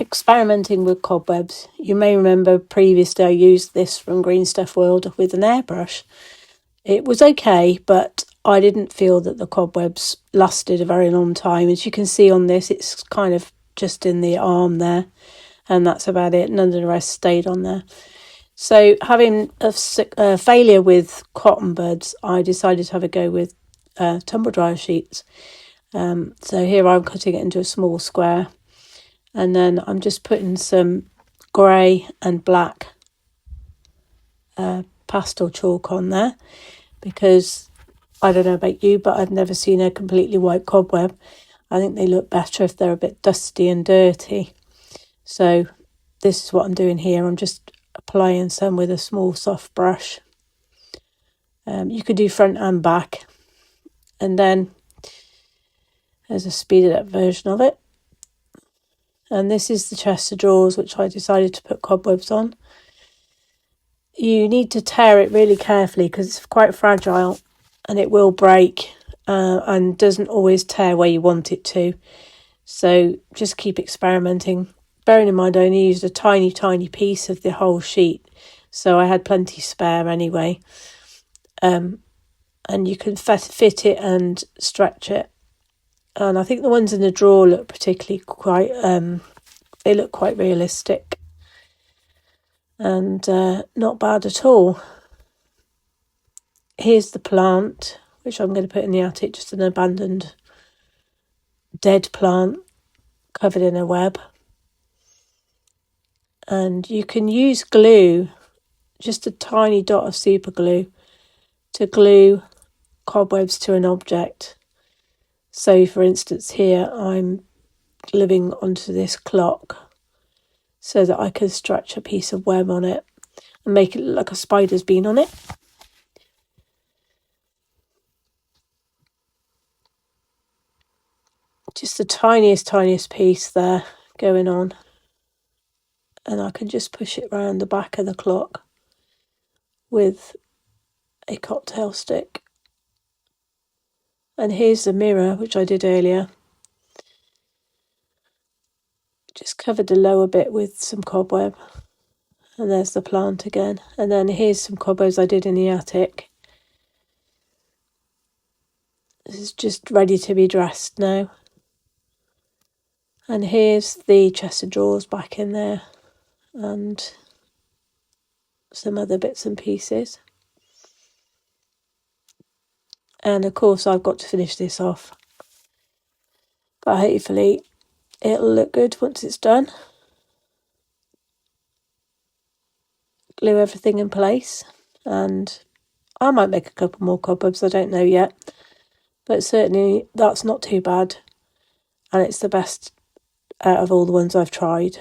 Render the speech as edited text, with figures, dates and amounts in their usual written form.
experimenting with cobwebs. You may remember previously I used this from Green Stuff World with an airbrush. It was okay, but I didn't feel that the cobwebs lasted a very long time. As you can see on this, it's kind of just in the arm there, and that's about it. None of the rest stayed on there. So having a failure with cotton buds, I decided to have a go with tumble dryer sheets. So here I'm cutting it into a small square, and then I'm just putting some grey and black pastel chalk on there, because I don't know about you, but I've never seen a completely white cobweb. I think they look better if they're a bit dusty and dirty. So this is what I'm doing here. I'm just applying some with a small soft brush. You could do front and back, and then there's a speeded up version of it. And this is the chest of drawers, which I decided to put cobwebs on. You need to tear it really carefully because it's quite fragile and it will break and doesn't always tear where you want it to. So just keep experimenting. Bearing in mind I only used a tiny piece of the whole sheet, so I had plenty spare anyway. And you can fit it and stretch it. And I think the ones in the drawer look particularly quite, they look quite realistic. And not bad at all. Here's the plant, which I'm going to put in the attic, just an abandoned dead plant covered in a web. And you can use glue, just a tiny dot of super glue, to glue cobwebs to an object. So for instance here I'm gluing onto this clock so that I can stretch a piece of web on it and make it look like a spider's been on it. Just the tiniest piece there going on, and I can just push it around the back of the clock with a cocktail stick. And here's the mirror, which I did earlier. Just covered the lower bit with some cobweb, and there's the plant again. And then here's some cobwebs I did in the attic. This is just ready to be dressed now. And here's the chest of drawers back in there, and some other bits and pieces. And of course I've got to finish this off, but hopefully it'll look good once it's done. Glue everything in place, and I might make a couple more cobwebs, I don't know yet, but certainly that's not too bad, and it's the best out of all the ones I've tried.